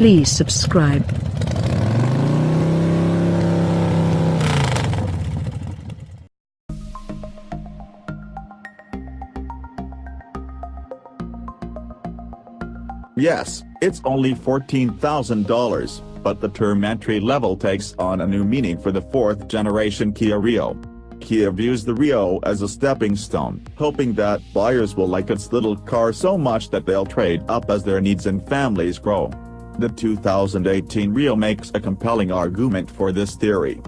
Please subscribe. Yes, it's only $14,000, but the term entry level takes on a new meaning for the fourth generation Kia Rio. Kia views the Rio as a stepping stone, hoping that buyers will like its little car so much that they'll trade up as their needs and families grow. The 2018 Rio makes a compelling argument for this theory.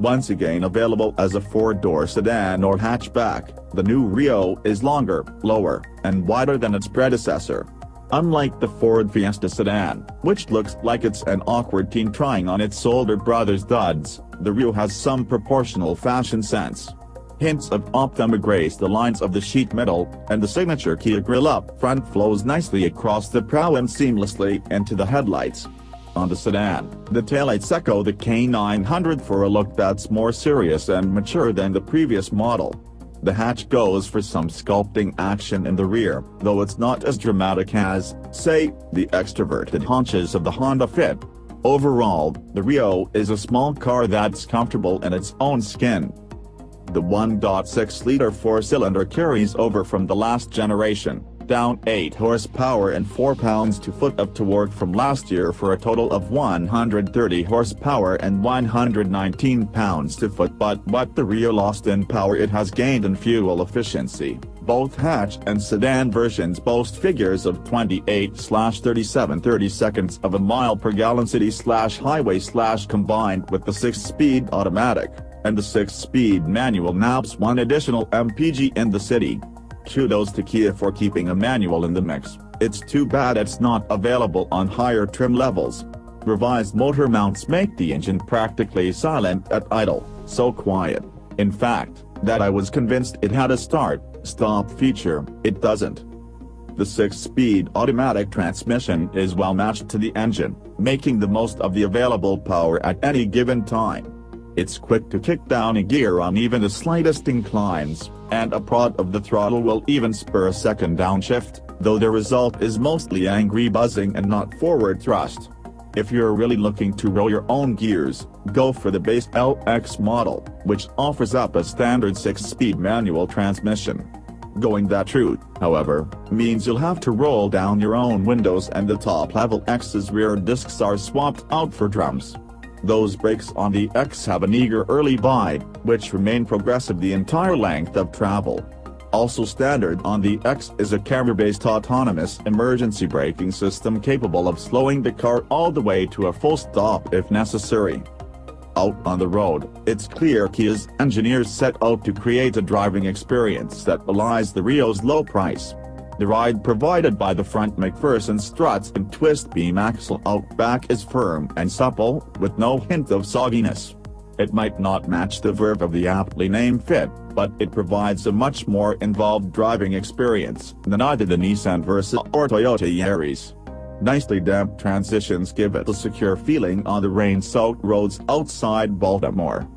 Once again available as a four-door sedan or hatchback, the new Rio is longer, lower, and wider than its predecessor. Unlike the Ford Fiesta sedan, which looks like it's an awkward teen trying on its older brother's duds, the Rio has some proportional fashion sense. Hints of Optima grace the lines of the sheet metal, and the signature Kia grille up front flows nicely across the prow and seamlessly into the headlights. On the sedan, the taillights echo the K900 for a look that's more serious and mature than the previous model. The hatch goes for some sculpting action in the rear, though it's not as dramatic as, say, the extroverted haunches of the Honda Fit. Overall, the Rio is a small car that's comfortable in its own skin. The 1.6-liter four-cylinder carries over from the last generation, down 8 horsepower and 4 pounds-to-foot of torque from last year for a total of 130 horsepower and 119 pounds-to-foot. But what the Rio lost in power it has gained in fuel efficiency. Both hatch and sedan versions boast figures of 28/37 30 of a mile per gallon city/highway/ combined with the 6-speed automatic, and the 6-speed manual nabs 1 additional mpg in the city. Kudos to Kia for keeping a manual in the mix. It's too bad it's not available on higher trim levels. Revised motor mounts make the engine practically silent at idle, so quiet, in fact, that I was convinced it had a start-stop feature. It doesn't. The 6-speed automatic transmission is well matched to the engine, making the most of the available power at any given time. It's quick to kick down a gear on even the slightest inclines, and a prod of the throttle will even spur a second downshift, though the result is mostly angry buzzing and not forward thrust. If you're really looking to roll your own gears, go for the base LX model, which offers up a standard 6-speed manual transmission. Going that route, however, means you'll have to roll down your own windows, and the top-level X's rear discs are swapped out for drums. Those brakes on the X have an eager early buy, which remain progressive the entire length of travel. Also standard on the X is a camera-based autonomous emergency braking system capable of slowing the car all the way to a full stop if necessary. Out on the road, it's clear Kia's engineers set out to create a driving experience that belies the Rio's low price. The ride provided by the front McPherson struts and twist beam axle out back is firm and supple, with no hint of sogginess. It might not match the verve of the aptly named Fit, but it provides a much more involved driving experience than either the Nissan Versa or Toyota Yaris. Nicely damped transitions give it a secure feeling on the rain-soaked roads outside Baltimore.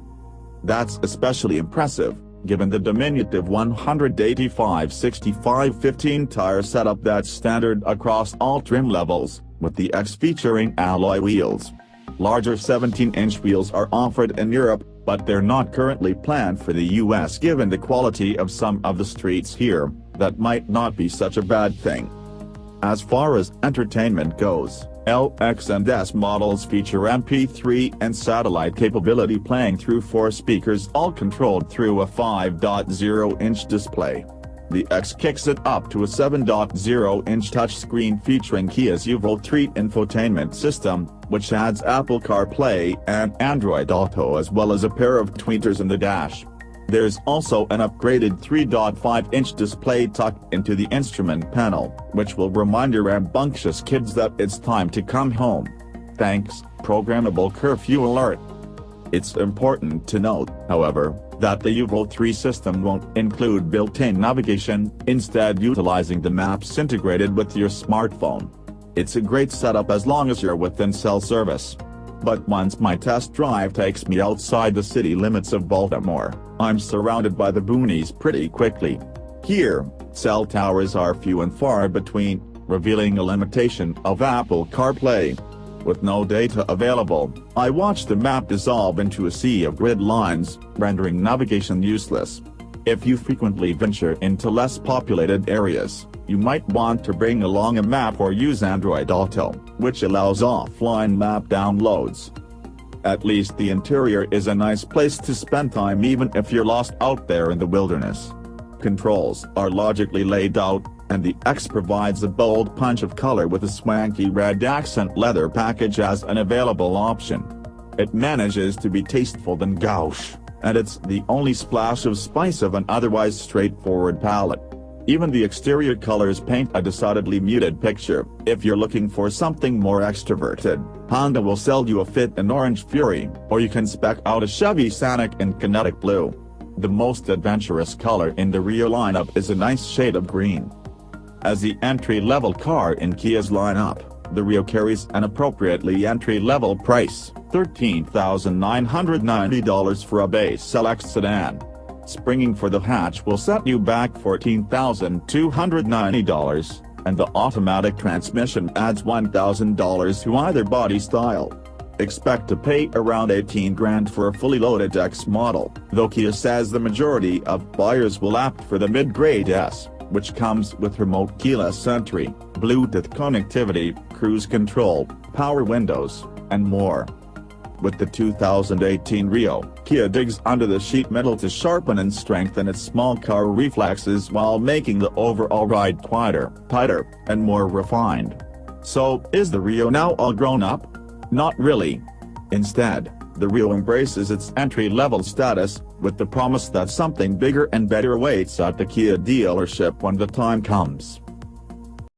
That's especially impressive, given the diminutive 185/65/15 tire setup that's standard across all trim levels, with the X featuring alloy wheels. Larger 17-inch wheels are offered in Europe, but they're not currently planned for the US. Given the quality of some of the streets here, that might not be such a bad thing. As far as entertainment goes, LX and S models feature MP3 and satellite capability, playing through 4 speakers, all controlled through a 5.0-inch display. The X kicks it up to a 7.0-inch touchscreen featuring Kia's Evo 3 infotainment system, which adds Apple CarPlay and Android Auto, as well as a pair of tweeters in the dash. There's also an upgraded 3.5-inch display tucked into the instrument panel, which will remind your rambunctious kids that it's time to come home. Thanks, programmable curfew alert. It's important to note, however, that the Evo 3 system won't include built-in navigation, instead utilizing the maps integrated with your smartphone. It's a great setup as long as you're within cell service. But once my test drive takes me outside the city limits of Baltimore, I'm surrounded by the boonies pretty quickly. Here, cell towers are few and far between, revealing a limitation of Apple CarPlay. With no data available, I watched the map dissolve into a sea of grid lines, rendering navigation useless. If you frequently venture into less populated areas, you might want to bring along a map or use Android Auto, which allows offline map downloads. At least the interior is a nice place to spend time even if you're lost out there in the wilderness. Controls are logically laid out, and the X provides a bold punch of color with a swanky red accent leather package as an available option. It manages to be tasteful than gauche, and it's the only splash of spice of an otherwise straightforward palette. Even the exterior colors paint a decidedly muted picture. If you're looking for something more extroverted, Honda will sell you a Fit in Orange Fury, or you can spec out a Chevy Sonic in Kinetic Blue. The most adventurous color in the Rio lineup is a nice shade of green. As the entry-level car in Kia's lineup, the Rio carries an appropriately entry-level price, $13,990 for a base Select sedan. Springing for the hatch will set you back $14,290, and the automatic transmission adds $1,000 to either body style. Expect to pay around $18,000 for a fully loaded X model, though Kia says the majority of buyers will opt for the mid-grade S, which comes with remote keyless entry, Bluetooth connectivity, cruise control, power windows, and more. With the 2018 Rio, Kia digs under the sheet metal to sharpen and strengthen its small car reflexes while making the overall ride quieter, tighter, and more refined. So, is the Rio now all grown up? Not really. Instead, the Rio embraces its entry-level status, with the promise that something bigger and better awaits at the Kia dealership when the time comes.